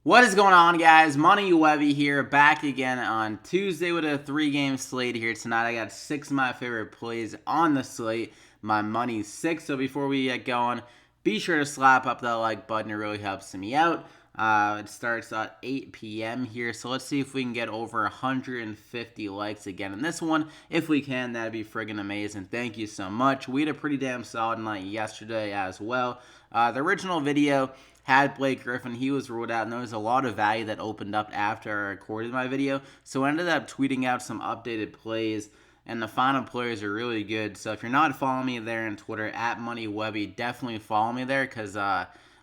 What is going on, guys? Money Webby here, back again on Tuesday with a 3-game slate here tonight. I got 6 of my favorite plays on the slate. My money's 6. So before we get going, be sure to slap up that like button. It really helps me out. It starts at 8 p.m. here, so let's see if we can get over 150 likes again in this one. If we can, that'd be friggin' amazing. Thank you so much. We had a pretty damn solid night yesterday as well. The original video had Blake Griffin. He was ruled out, and there was a lot of value that opened up after I recorded my video. So I ended up tweeting out some updated plays, and the final players are really good. So if you're not following me there on Twitter, at MoneyWebby, definitely follow me there, because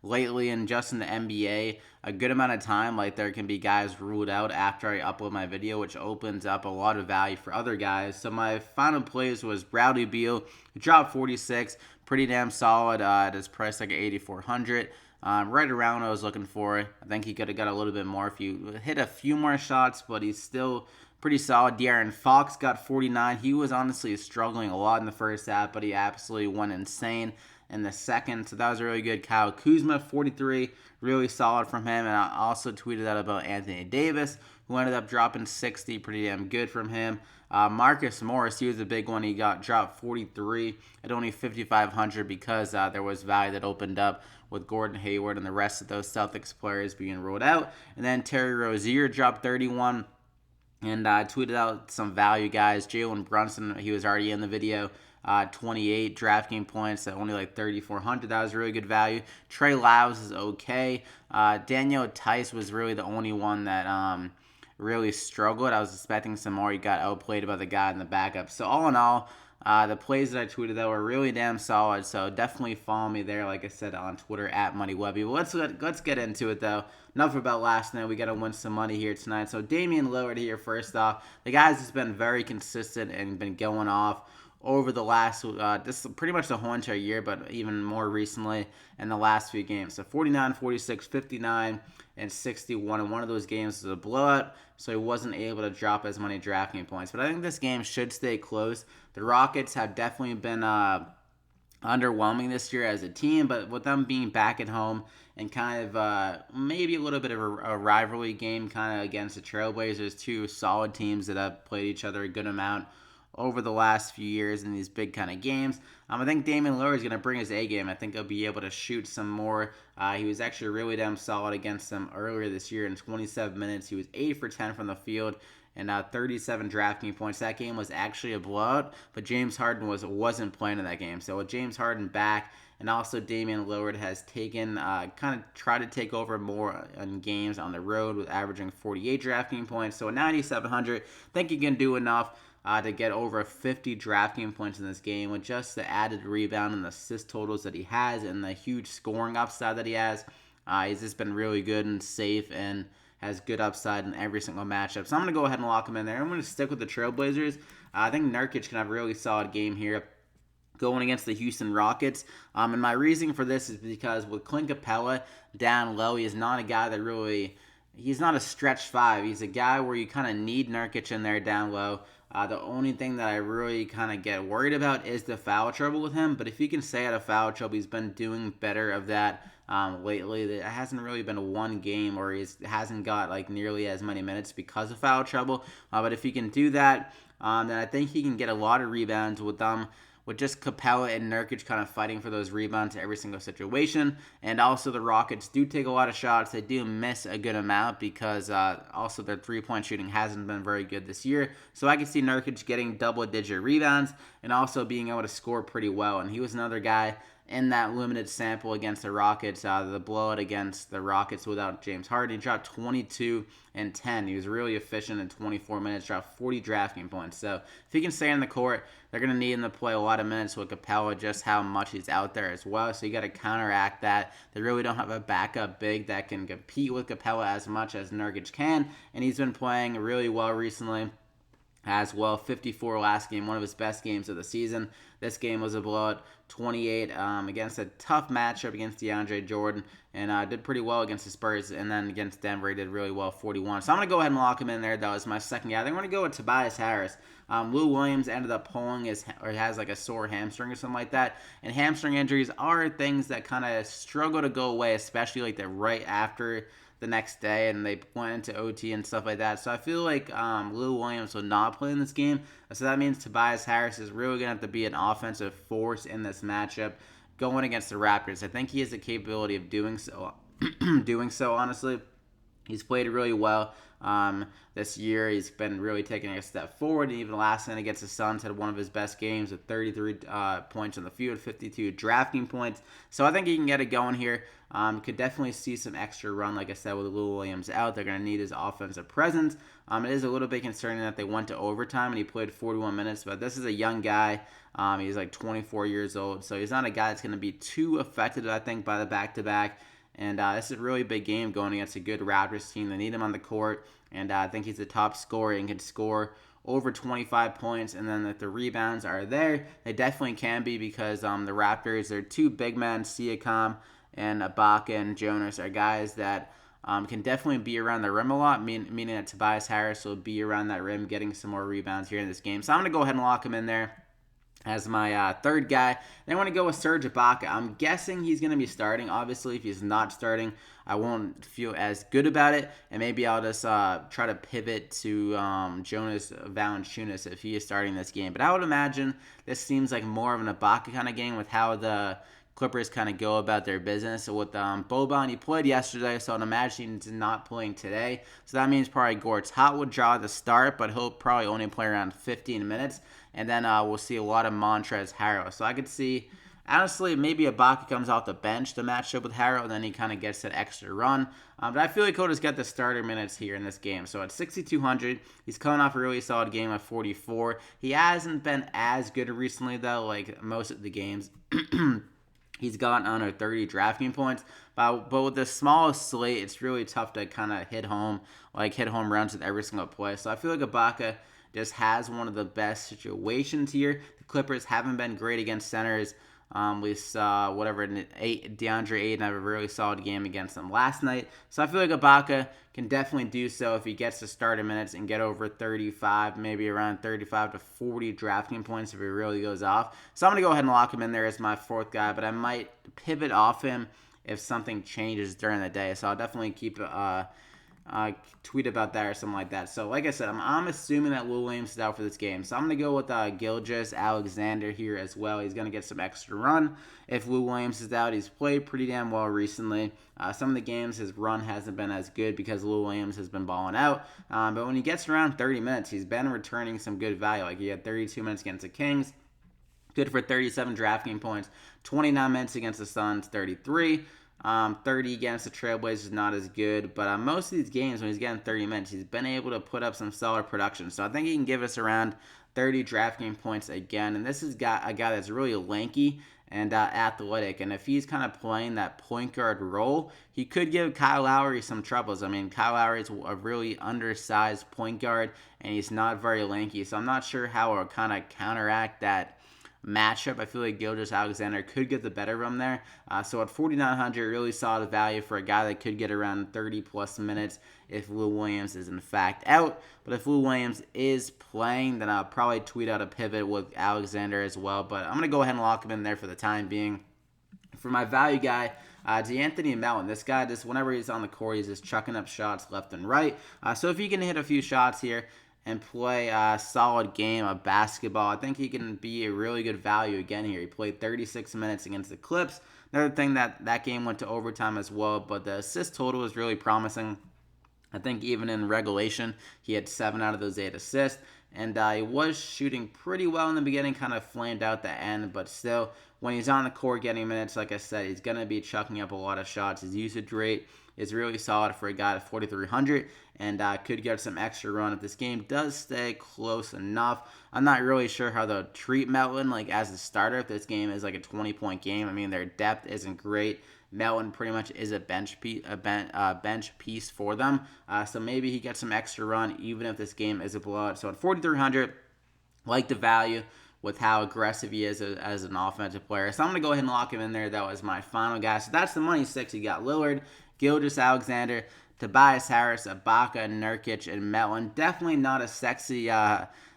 lately and just in the NBA, a good amount of time, like there can be guys ruled out after I upload my video, which opens up a lot of value for other guys. So my final plays was Bradley Beal, who dropped 46, pretty damn solid at his price, like 8,400. Right around what I was looking for. I think he could have got a little bit more if you hit a few more shots, but he's still pretty solid. De'Aaron Fox got 49. He was honestly struggling a lot in the first half, but he absolutely went insane in the second, so that was really good. Kyle Kuzma, 43, really solid from him. And I also tweeted out about Anthony Davis, who ended up dropping 60, pretty damn good from him. Marcus Morris, he was a big one. He got dropped 43 at only 5,500 because there was value that opened up with Gordon Hayward and the rest of those Celtics players being ruled out. And then Terry Rozier dropped 31. And I tweeted out some value guys. Jalen Brunson, he was already in the video. 28 DraftKings points at only like 3,400. That was really good value. Trey Lyles is okay. Daniel Tice was really the only one that really struggled. I was expecting some more. He got outplayed by the guy in the backup. So all in all, the plays that I tweeted out were really damn solid. So definitely follow me there, like I said, on Twitter at MoneyWebby. But let's get into it though. Enough about last night. We got to win some money here tonight. So DAMIAN LILLARD here first off. The guys has been very consistent and been going off over the last, this is pretty much the whole entire year, but even more recently in the last few games. So 49, 46, 59, and 61. And one of those games was a blowout, so he wasn't able to drop as many DraftKings points. But I think this game should stay close. The Rockets have definitely been underwhelming this year as a team, but with them being back at home and kind of maybe a little bit of a rivalry game kind of against the Trailblazers, two solid teams that have played each other a good amount over the last few years in these big kind of games. I think DAMIAN LILLARD is going to bring his A game. I think he'll be able to shoot some more. He was actually really damn solid against them earlier this year in 27 minutes. He was 8 for 10 from the field and 37 DraftKings points. That game was actually a blowout, but James Harden wasn't playing in that game. So with James Harden back, and also DAMIAN LILLARD has taken, kind of tried to take over more in games on the road with averaging 48 DraftKings points. So at 9,700, I think he can do enough to get over 50 DraftKings points in this game with just the added rebound and assist totals that he has and the huge scoring upside that he has. He's just been really good and safe and has good upside in every single matchup. So I'm going to go ahead and lock him in there. I'm going to stick with the Trailblazers. I think NURKIC can have a really solid game here going against the Houston Rockets. And my reasoning for this is because with Clint Capella down low, he is not a guy that really, he's not a stretch 5. He's a guy where you kind of need NURKIC in there down low. The only thing that I really kind of get worried about is the foul trouble with him. But if you can stay out of foul trouble, he's been doing better of that lately. There hasn't really been one game where he hasn't got like nearly as many minutes because of foul trouble. But if he can do that, then I think he can get a lot of rebounds with them. With just Capella and NURKIC kind of fighting for those rebounds every single situation. And also the Rockets do take a lot of shots. They do miss a good amount because also their three-point shooting hasn't been very good this year. So I can see NURKIC getting double-digit rebounds and also being able to score pretty well. And he was another guy in that limited sample against the Rockets, the blowout against the Rockets without James Harden. He dropped 22 and 10. He was really efficient in 24 minutes, dropped 40 DraftKings points. So if he can stay on the court, they're going to need him to play a lot of minutes with Capella, just how much he's out there as well. So you got to counteract that. They really don't have a backup big that can compete with Capella as much as NURKIC can, and he's been playing really well recently as well. 54 last game, one of his best games of the season. This game was a blowout, 28 against a tough matchup against DeAndre Jordan, and did pretty well against the Spurs. And then against Denver, he did really well, 41. So I'm going to go ahead and lock him in there. That was my second guy. I think I'm going to go with Tobias Harris. Lou Williams ended up pulling or has like a sore hamstring or something like that. And hamstring injuries are things that kind of struggle to go away, especially like right after the next day, and they went into OT and stuff like that. So I feel like Lou Williams will not play in this game. So that means Tobias Harris is really going to have to be an offensive force in this matchup going against the Raptors. I think he has the capability of doing so. Honestly. He's played really well this year. He's been really taking a step forward. And even last night against the Suns had one of his best games with 33 points on the field, 52 drafting points. So I think he can get it going here. Could definitely see some extra run, like I said, with Lou Williams out. They're going to need his offensive presence. It is a little bit concerning that they went to overtime and he played 41 minutes. But this is a young guy. He's like 24 years old. So he's not a guy that's going to be too affected, I think, by the back-to-back. And this is a really big game going against a good Raptors team. They need him on the court, and I think he's the top scorer and can score over 25 points. And then if the rebounds are there, they definitely can be because the Raptors, they're two big men, Siakam and BAKA and Jonas, are guys that can definitely be around the rim a lot, meaning that Tobias Harris will be around that rim getting some more rebounds here in this game. So I'm going to go ahead and lock him in there as my third guy. Then I want to go with SERGE BAKA. I'm guessing he's going to be starting. Obviously, if he's not starting, I won't feel as good about it. And maybe I'll just try to pivot to Jonas Valanciunas if he is starting this game. But I would imagine this seems like more of an BAKA kind of game with how the Clippers kind of go about their business. So with Boban, he played yesterday, so I'd imagine he's not playing today. So that means probably Gort's Hot would draw the start, but he'll probably only play around 15 minutes. And then we'll see a lot of Montrezl Harrell. So I could see, honestly, maybe BAKA comes off the bench to match up with Harrell, and then he kind of gets that extra run. But I feel like he'll just get the starter minutes here in this game. So at 6,200, he's coming off a really solid game at 44. He hasn't been as good recently, though, like most of the games. He's gotten under 30 drafting points, but with the smallest slate, it's really tough to kind of hit home runs with every single play. So I feel like BAKA just has one of the best situations here. The Clippers haven't been great against centers. We saw DeAndre Ayton have a really solid game against them last night. So I feel like BAKA can definitely do so if he gets to starter minutes and get over 35, maybe around 35 to 40 drafting points if he really goes off. So I'm going to go ahead and lock him in there as my fourth guy, but I might pivot off him if something changes during the day. So I'll definitely keep tweet about that or something like that. So like I said, I'm assuming that Lou Williams is out for this game. So I'm going to go with GILGEOUS-ALEXANDER here as well. He's going to get some extra run. If Lou Williams is out, he's played pretty damn well recently. Some of the games his run hasn't been as good because Lou Williams has been balling out. But when he gets around 30 minutes, he's been returning some good value. Like he had 32 minutes against the Kings. Good for 37 drafting points. 29 minutes against the Suns, 33. 30 against the Trailblazers is not as good, but most of these games when he's getting 30 minutes, he's been able to put up some solid production. So I think he can give us around 30 drafting points again. And this is a guy that's really lanky and athletic. And if he's kind of playing that point guard role, he could give Kyle Lowry some troubles. I mean, Kyle Lowry is a really undersized point guard, and he's not very lanky. So I'm not sure how it'll kind of counteract that matchup. I feel like GILGEOUS-ALEXANDER could get the better of him there. So at 4,900, really solid value for a guy that could get around 30-plus minutes if Lou Williams is in fact out. But if Lou Williams is playing, then I'll probably tweet out a pivot with Alexander as well. But I'm going to go ahead and lock him in there for the time being. For my value guy, D'Anthony Melton. This guy, whenever he's on the court, he's just chucking up shots left and right. So if he can hit a few shots here and play a solid game of basketball, I think he can be a really good value again here. He played 36 minutes against the Clips. Another thing, that game went to overtime as well, but the assist total was really promising. I think even in regulation, he had 7 out of those 8 assists, and he was shooting pretty well in the beginning, kind of flamed out the end, but still, when he's on the court getting minutes, like I said, he's going to be chucking up a lot of shots. His usage rate is really solid for a guy at 4,300, and could get some extra run if this game does stay close enough. I'm not really sure how they'll treat Melton as a starter if this game is like a 20-point game. I mean, their depth isn't great. Melton pretty much is a bench piece for them. So maybe he gets some extra run even if this game is a blowout. So at 4,300, like the value with how aggressive he is as an offensive player. So I'm going to go ahead and lock him in there. That was my final guy. So that's the money 6. You got Lillard, Gilgeous-Alexander, Tobias Harris, BAKA, NURKIC, and Melton. Definitely not a sexy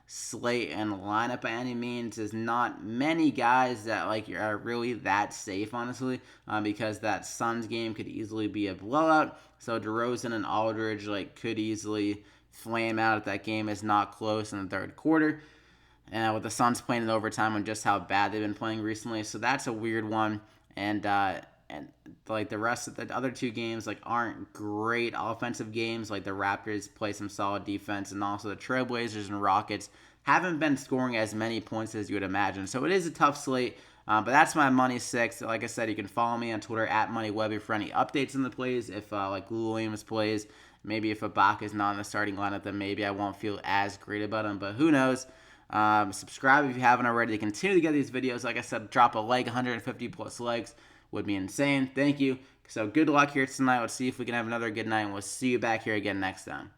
slate and lineup by any means. There's not many guys that like are really that safe, honestly, because that Suns game could easily be a blowout. So DeRozan and Aldridge could easily flame out if that game is not close in the third quarter. With the Suns playing in overtime and just how bad they've been playing recently, so that's a weird one. And the rest of the other two games aren't great offensive games. Like the Raptors play some solid defense, and also the Trailblazers and Rockets haven't been scoring as many points as you would imagine. So it is a tough slate. But that's my money 6. Like I said, you can follow me on Twitter at MoneyWebby for any updates on the plays. If Lou Williams plays, maybe if Baka is not in the starting lineup, then maybe I won't feel as great about him. But who knows? Subscribe if you haven't already to continue to get these videos. Like I said, drop a like, 150 plus likes would be insane. Thank you. So good luck here tonight. Let's see if we can have another good night, and we'll see you back here again next time.